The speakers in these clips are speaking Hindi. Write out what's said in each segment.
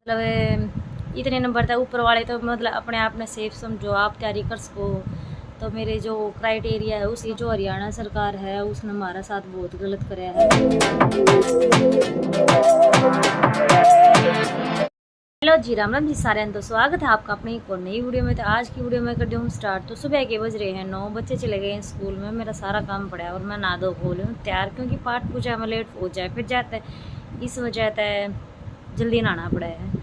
मतलब इतने नंबर तक ऊपर वाले तो मतलब अपने आप में सेफ समझो, आप तैयारी कर सको। तो मेरे जो क्राइटेरिया है उसी जो हरियाणा सरकार है उसने हमारा साथ बहुत गलत कराया है। हेलो जी, राम राम जी सारे, तो स्वागत है आपका अपनी एक और नई वीडियो में। तो आज की वीडियो में कर दूँ स्टार्ट। तो सुबह के बज रहे हैं 9, बच्चे चले गए हैं स्कूल में, मेरा सारा काम पड़ा है और मैं नहा धो हो रही हूँ तैयार, क्योंकि पाठ पूजा में लेट हो जाए फिर जाता है, इस वजह से जल्दी नहाना पड़ा है।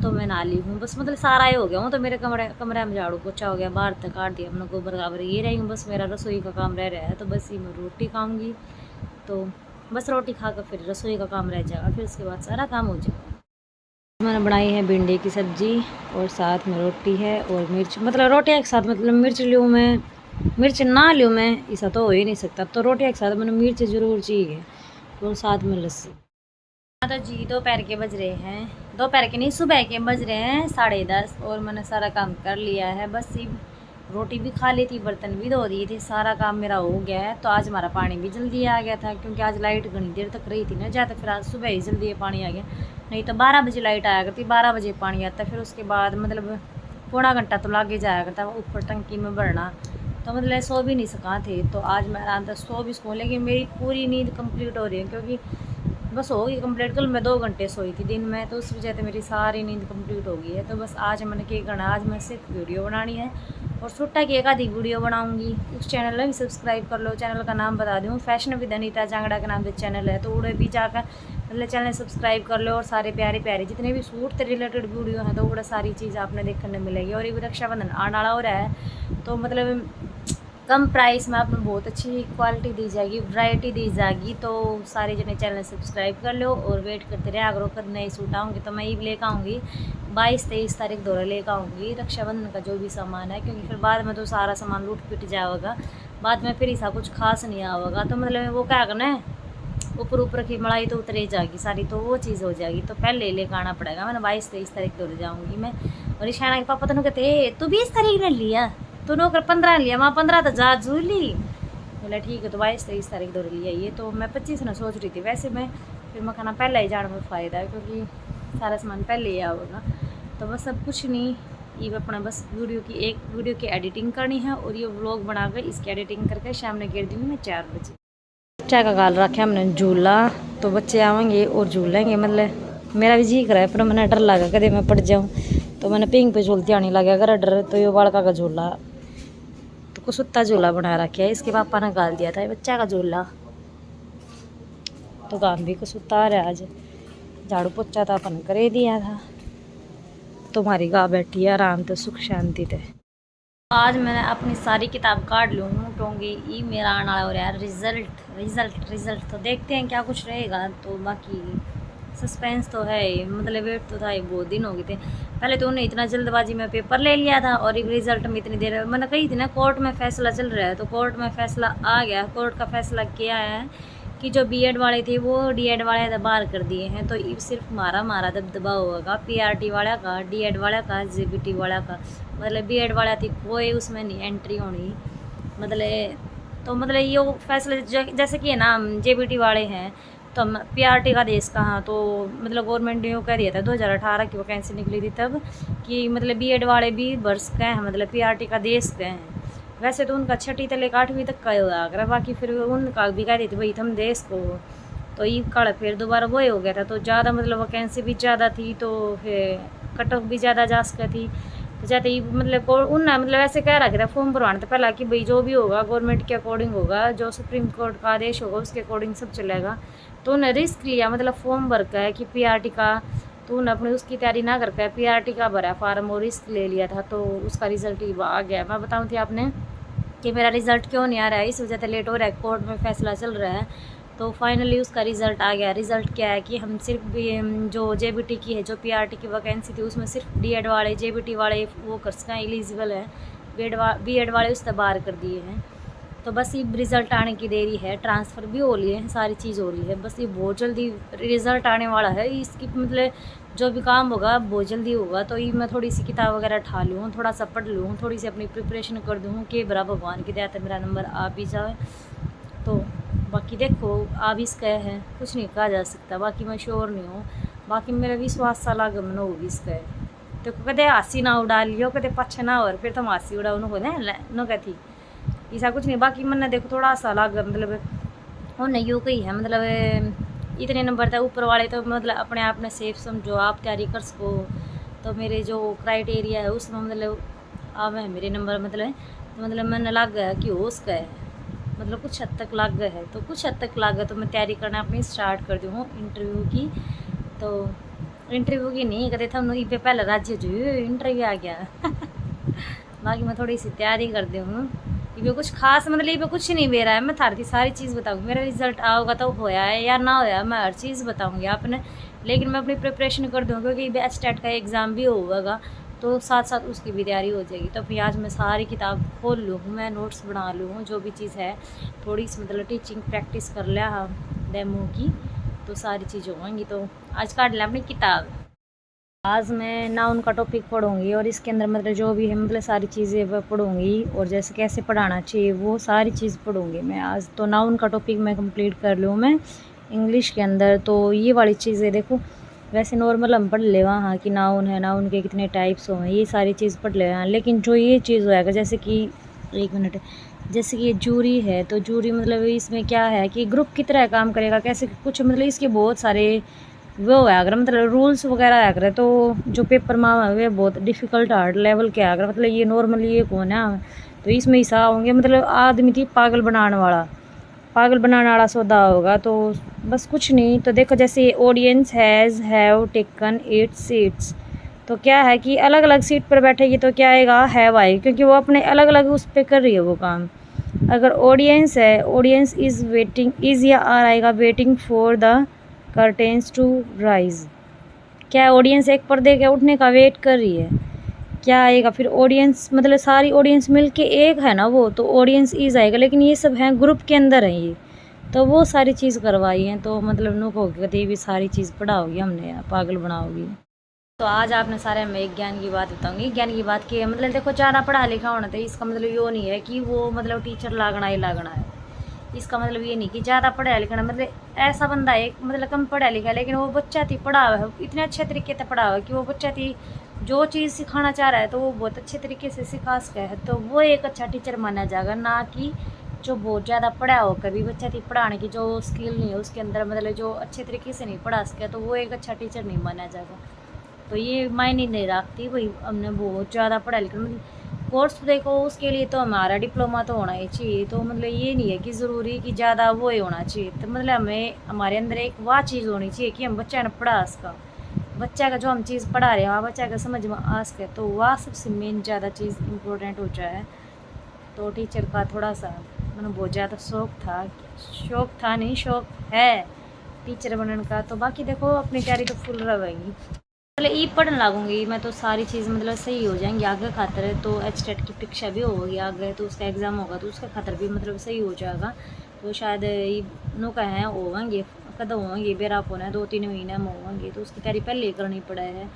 तो मैं नहा ली हूँ बस, मतलब सारा ही हो गया हूँ। तो मेरे कमरे में झाड़ू पोछा हो गया, बाहर तक काट दिया हमने, गोबर गाबर ये रही हूँ। बस मेरा रसोई का काम रह रहा है, तो बस ही मैं रोटी खाऊँगी। तो बस रोटी खा कर फिर रसोई का काम रह जाएगा, फिर उसके बाद सारा काम हो जाएगा। मैंने बनाई है भिंडी की सब्जी और साथ में रोटी है और मिर्च, मतलब रोटियाँ एक साथ, मतलब मिर्च लूँ मैं, मिर्च ना लूँ मैं ऐसा तो हो ही नहीं सकता। तो रोटियाँ एक साथ मैंने मिर्च ज़रूर चाहिए और साथ में लस्सी। तो जी दोपहर के बज रहे हैं, दोपहर के नहीं सुबह के बज रहे हैं 10:30 और मैंने सारा काम कर लिया है। बस रोटी भी खा ली थी, बर्तन भी धो दिए थे, सारा काम मेरा हो गया है। तो आज हमारा पानी भी जल्दी आ गया था, क्योंकि आज लाइट घनी देर तक रही थी ना ज़्यादा, फिर आज सुबह ही जल्दी पानी आ गया। नहीं तो 12 बजे लाइट आया करती, 12 बजे पानी आता, फिर उसके बाद मतलब पौना घंटा तो लागे जाया करता ऊपर टंकी में भरना। तो मतलब सो भी नहीं सका थे। तो आज मैं आराम से सो भी सकूँ, लेकिन मेरी पूरी नींद कंप्लीट हो रही है, क्योंकि बस हो गई कंप्लीट। कल मैं 2 घंटे सोई थी दिन में, तो उस वजह से मेरी सारी नींद कंप्लीट हो गई है। तो बस आज मैंने क्या करना, आज मैं सिर्फ वीडियो बनानी है और छुट्टा की एक आधी वीडियो बनाऊंगी। उस चैनल में भी सब्सक्राइब कर लो। चैनल का नाम बता दूँ, फैशन विद अनीता जांगड़ा के नाम से चैनल है, तो उड़े भी जाकर मतलब चैनल सब्सक्राइब कर लो। और सारे प्यारे प्यारे जितने भी सूट से रिलेटेड वीडियो हैं, तो वो सारी चीज़ आपने देखने मिलेगी। और ये रक्षाबंधन आने वाला हो रहा है, तो मतलब कम प्राइस में आपको बहुत अच्छी क्वालिटी दी जाएगी, वैरायटी दी जाएगी। तो सारे जने चैनल सब्सक्राइब कर लो और वेट करते रहे। अगर कद नए सूट आऊँगी तो मैं ये लेकर आऊँगी 22-23 तारीख दौरा लेकर आऊँगी रक्षाबंधन का जो भी सामान है, क्योंकि फिर बाद में तो सारा सामान लूट पिट जाएगा, बाद में फिर ऐसा कुछ खास नहीं आएगा। तो मतलब वो क्या करना है, ऊपर की मलाई तो उतरे जाएगी सारी, तो वो चीज़ हो जाएगी। तो पहले लेकर आना पड़ेगा। मैंने 22-23 तारीख दौरे जाऊँगी मैं। और ईशाना के पापा तो कहते तू 20 तारीख ने लिया, तो नौकर 15 लिया, वहाँ 15 तो जा जूली। बोला ठीक है, तो 22-23 तारीख दौड़ लिया ये। तो मैं 25 ना सोच रही थी वैसे मैं, फिर मैं खाना पहले ही जाने में फ़ायदा है, क्योंकि सारा सामान पहले ही होगा। तो बस सब कुछ नहीं, ये अपना बस वीडियो की एडिटिंग करनी है और ये व्लॉग बनाकर इसकी एडिटिंग करके शाम ने गिर दूँगी मैं 4 बजे। बच्चा का गाल रखा हमने झूला, तो बच्चे आवेंगे और झूलेंगे। मतलब मेरा भी जी कर रहा है, पर मैंने डर लगा कदे मैं पड़ जाऊँ, तो मैंने पिंग पे झूलती आने लगा अगर डर। तो ये बालका का झूला तो कुसुत्ता झूला बना रखा है, इसके पापा ने गाल दिया था बच्चा का झूला, तो काम भी कुसुत्ता आ रहा है। आज झाड़ू पोछा था अपन करे दिया था। तुम्हारी गाय बैठी है आराम से सुख शांति थे। आज मैंने अपनी सारी किताब काट लूँ क्योंकि ये मेरा आने वाला हो रहा है रिज़ल्ट। तो देखते हैं क्या कुछ रहेगा। तो बाकी सस्पेंस तो है, मतलब वेट तो था ही, बहुत दिन हो गए थे। पहले तो उन्हें इतना जल्दबाजी में पेपर ले लिया था और रिज़ल्ट में इतनी देर मैंने कही थी ना, कोर्ट में फैसला चल रहा है, तो कोर्ट में फैसला आ गया। कोर्ट का फैसला क्या है कि जो बीएड वाले थे वो डीएड वाले बाहर कर दिए हैं। तो ये सिर्फ मारा दबदबा होगा पीआरटी वाला का, डीएड वाला का, जेबीटी वाला का। मतलब बीएड वाला थी कोई उसमें नहीं एंट्री होनी, मतलब ये फैसले जैसे कि है ना, जेबीटी वाले हैं तो पीआरटी का देश कहाँ। तो मतलब गवर्नमेंट ने यूँ कह दिया था 2018 की वैकेंसी निकली थी तब, कि मतलब बीएड वाले भी वर्ष के हैं, मतलब पीआरटी का देश के हैं। वैसे तो उनका 6ठी से लेकर 8वीं तक का हुआ कर, बाकी फिर उनका भी कह देते भाई हम देश को। तो ये कल फिर दोबारा वही हो गया था, तो ज़्यादा मतलब वैकेंसी भी ज़्यादा थी, तो फिर कट ऑफ भी ज़्यादा जा सका थी। तो जाते ही मतलब ऐसे कह रखा था फॉर्म भरवाने तो पहला कि भाई जो भी होगा गवर्नमेंट के अकॉर्डिंग होगा, जो सुप्रीम कोर्ट का आदेश होगा उसके अकॉर्डिंग सब चलेगा। तो उन्हें रिस्क लिया, मतलब फॉर्म भर का है कि पीआरटी का, तो उन्हें अपनी उसकी तैयारी ना करके पीआरटी का भरा फार्म और रिस्क ले लिया था। तो उसका रिजल्ट ही आ गया। मैं बताऊँ थी आपने कि मेरा रिज़ल्ट क्यों नहीं आ रहा है, इस वजह से लेट हो रहा है, कोर्ट में फैसला चल रहा है। तो फाइनली उसका रिज़ल्ट आ गया। रिज़ल्ट क्या है कि हम सिर्फ जो जेबीटी की है, जो पीआरटी की वैकेंसी थी उसमें सिर्फ डीएड वाले, जेबीटी वाले वो कर सकें, एलिजिबल है। बीएड वाले उससे बाहर कर दिए हैं। तो बस ये रिज़ल्ट आने की देरी है, ट्रांसफ़र भी हो रही है, सारी चीज़ हो रही है। बस ये बहुत जल्दी रिज़ल्ट आने वाला है। इसकी मतलब जो भी काम होगा बहुत जल्दी होगा। तो ये मैं थोड़ी सी किताब वगैरह ठा लूँ, थोड़ा सा पढ़ लूँ, थोड़ी सी अपनी प्रिपरेशन कर दूँ कि बरा भगवान की दया से मेरा नंबर आ भी जाए। तो बाकी देखो आ भी इसका है, कुछ नहीं कहा जा सकता, बाकी मैं श्योर नहीं हूँ। बाकी मेरा विश्वास सा लाग मनो होगी इसका तो कदे हासी ना उड़ा लियो कदे पछे ना और फिर तुम हासी उड़ाओ नो कहती ऐसा कुछ नहीं। बाकी मैंने देखो थोड़ा सा लाग मतलब उन्हें यूँ कही है मतलब इतने नंबर तक ऊपर वाले तो मतलब अपने आप में सेफ समझो आप तैयारी कर सको। तो मेरे जो क्राइटेरिया है उसमें मतलब अब है मेरे नंबर मतलब मैंने लग गया कि हो उसका है मतलब कुछ हद तक लग गया है। तो कुछ हद तक लग गया तो मैं तैयारी करना अपनी स्टार्ट कर दूँ इंटरव्यू की। तो इंटरव्यू की नहीं कहते थे हम पे पहले राज्य जो इंटरव्यू आ गया बाकी मैं थोड़ी सी तैयारी कर दी हूँ। ये कुछ खास मतलब ये कुछ नहीं दे रहा है। मैं थारती सारी चीज़ बताऊँगी मेरा रिजल्ट आओगा तो होया है या ना होया मैं हर चीज़ बताऊँगी आपने। लेकिन मैं अपनी प्रिपरेशन कर दूँ क्योंकि बैच टेट का एग्ज़ाम भी होगा तो साथ साथ उसकी भी तैयारी हो जाएगी। तो फिर आज मैं सारी किताब खोल लूँ मैं नोट्स बना लूँ जो भी चीज़ है थोड़ी सी मतलब टीचिंग प्रैक्टिस कर लिया डेमो की तो सारी चीज़ें होंगी। तो आज काट लिया अपनी किताब। आज मैं नाउन का टॉपिक पढ़ूंगी और इसके अंदर मतलब जो भी है मतलब सारी चीज़ें वह पढ़ूंगी और जैसे कैसे पढ़ाना चाहिए वो सारी चीज़ पढ़ूंगी मैं आज। तो नाउन का टॉपिक मैं कंप्लीट कर लूँ मैं इंग्लिश के अंदर। तो ये वाली चीज़ें देखो वैसे नॉर्मल हम पढ़ ले वहाँ कि नाउन है नाउन के कितने टाइप्स हो ये सारी चीज़ पढ़ ले वहाँ। लेकिन जो ये चीज़ होएगा जैसे कि एक मिनट जैसे कि ये जूरी है तो जूरी मतलब इसमें क्या है कि ग्रुप की तरह काम करेगा कैसे कुछ मतलब इसके बहुत सारे वो है अगर मतलब रूल्स वगैरह अगर तो जो पेपर में वे बहुत डिफ़िकल्ट हार्ड लेवल के अगर मतलब ये नॉर्मली ये कौन है तो इसमें हिस्सा होंगे मतलब आदमी थी पागल बनाने वाला सौदा होगा। तो बस कुछ नहीं तो देखो जैसे ऑडियंस हैव टेकन 8 सीट्स तो क्या है कि अलग अलग सीट पर बैठेगी तो क्या आएगा हैव आएगी क्योंकि वो अपने अलग अलग उस पर कर रही है वो काम। अगर ऑडियंस है ऑडियंस इज़ वेटिंग इज़ या आर आएगा waiting for the curtains to rise. क्या ऑडियंस एक पर्दे के उठने का वेट कर रही है क्या आएगा फिर ऑडियंस मतलब सारी ऑडियंस मिलके एक है ना वो तो ऑडियंस इज आएगा। लेकिन ये सब हैं ग्रुप के अंदर है ये तो वो सारी चीज़ करवाई है तो मतलब नुक हो गई भी सारी चीज़ पढ़ाओगी हमने पागल बनाओगी। तो आज आपने सारे में एक ज्ञान की बात बताऊंगी। ज्ञान की बात की है मतलब देखो ज़्यादा पढ़ा लिखा होना तो इसका मतलब ये नहीं है कि वो मतलब टीचर लागना ही लागना है। इसका मतलब ये नहीं कि ज़्यादा पढ़ा लिखा मतलब ऐसा बंदा है मतलब कम पढ़ा लिखा लेकिन वो बच्चा थी पढ़ा हुआ है इतने अच्छे तरीके से पढ़ा हुआ है कि वो बच्चा थी जो चीज़ सिखाना चाह रहा है तो वो बहुत अच्छे तरीके से सिखा सका है तो वो एक अच्छा टीचर माना जाएगा। ना कि जो बहुत ज़्यादा पढ़ा हो कभी बच्चा थी पढ़ाने की जो स्किल नहीं है उसके अंदर मतलब जो अच्छे तरीके से नहीं पढ़ा सका तो वो एक अच्छा टीचर नहीं माना जाएगा। तो ये मायने नहीं रखती भाई हमने बहुत ज़्यादा पढ़ा लिखा मतलब कोर्स देखो उसके लिए तो हमारा डिप्लोमा तो होना ही चाहिए। तो मतलब ये नहीं है कि ज़रूरी कि ज़्यादा वो ही होना चाहिए। तो मतलब हमें हमारे अंदर एक वह चीज़ होनी चाहिए कि हम बच्चा ने पढ़ा सका बच्चा का जो हम चीज़ पढ़ा रहे हैं वहाँ बच्चा का समझ में आ सके तो वह सबसे मेन ज़्यादा चीज़ इम्पोर्टेंट हो जाए। तो टीचर का थोड़ा सा मतलब बहुत ज़्यादा शौक था नहीं शौक है टीचर बनने का। तो बाकी देखो अपनी तैयारी तो फुल रहेगी मतलब ई पढ़ने लागूंगी मैं तो सारी चीज़ मतलब सही हो जाएंगी आगे खातर। तो एचटेट की परीक्षा भी होगी आगे तो उसका एग्ज़ाम होगा तो उसका खातर भी मतलब सही हो जाएगा। तो शायद नो का है होंगे कदम होंगे बेरा पोना 2-3 महीने में होंगे तो उसकी तैयारी पहले ही करनी पड़ा है।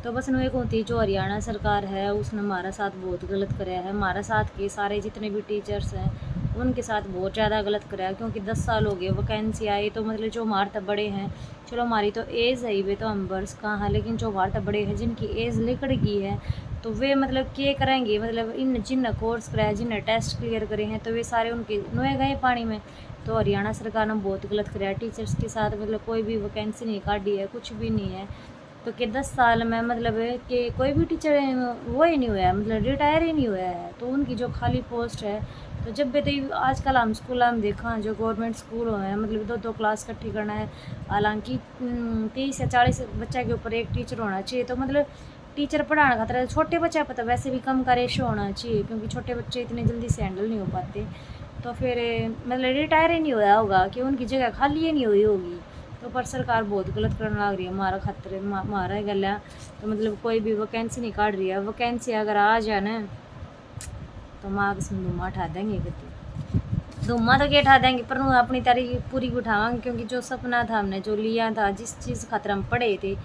तो बस नो एक होती जो हरियाणा सरकार है उसने हमारा साथ बहुत गलत कराया है। हमारा साथ के सारे जितने भी टीचर्स हैं उनके साथ बहुत ज़्यादा गलत कराया क्योंकि 10 साल हो गए वैकेंसी आई तो मतलब जो हमारे तब बड़े हैं चलो हमारी तो एज है वे तो हम वर्ष कहाँ है लेकिन जो हमारे तब बड़े हैं जिनकी एज लिकड़ गई है तो वे मतलब क्या करेंगे मतलब इन जिन कोर्स कराया जिन टेस्ट क्लियर करे हैं तो वे सारे उनके नोए गए पानी में। तो हरियाणा सरकार ने बहुत गलत कराया टीचर्स के साथ मतलब कोई भी वैकेंसी नहीं काटी है कुछ भी नहीं है। तो कि 10 साल में मतलब कि कोई भी टीचर वो ही नहीं हुआ है मतलब रिटायर ही नहीं हुआ है। तो उनकी जो खाली पोस्ट है तो जब भी तो आजकल हम स्कूल में देखा जो गवर्नमेंट स्कूल हो हैं मतलब 2-2 क्लास इकट्ठी करना है। हालांकि 30 या 40 बच्चा के ऊपर एक टीचर होना चाहिए। तो मतलब टीचर पढ़ाना खातर छोटे बच्चा पता वैसे भी कम का रेशो होना चाहिए क्योंकि छोटे बच्चे इतने जल्दी से हैंडल नहीं हो पाते। तो फिर मतलब रिटायर ही नहीं हुआ होगा कि उनकी जगह खाली ही नहीं हुई होगी। तो पर सरकार बहुत गलत करने लग रही है हमारा खतरे हमारा गल है। तो मतलब कोई भी वैकेंसी नहीं काट रही है वैकेंसी अगर आ जाए ना तो माँ किस्म धुमा उठा देंगे कहते धुमा तो क्या उठा देंगे पर अपनी तैयारी पूरी उठावाएंगे क्योंकि जो सपना था हमने जो लिया था जिस चीज़ खातर हम पढ़े थे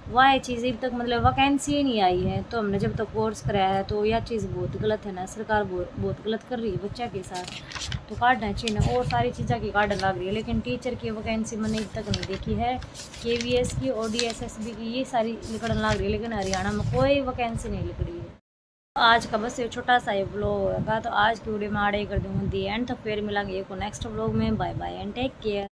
वह चीज़ अभी तक मतलब वैकेंसी नहीं आई है। तो हमने जब तक कोर्स कराया है तो यह चीज़ बहुत गलत है ना, सरकार बहुत गलत कर रही है बच्चा के साथ। तो काटना चाहिए ना, और सारी चीज़ें की काटने लग रही है, लेकिन टीचर की वैकेंसी मैंने अभी तक नहीं देखी है। KVS की और DSSB की ये सारी निकलने लग रही है, लेकिन हरियाणा में कोई वैकेंसी नहीं निकली है। आज का बस ये छोटा सा ये व्लॉग होगा, तो आज की वीडियो में आड़े कर दूँगी दी एंड। तो फिर मिलेंगे एक नेक्स्ट व्लॉग में। Bye bye and take care.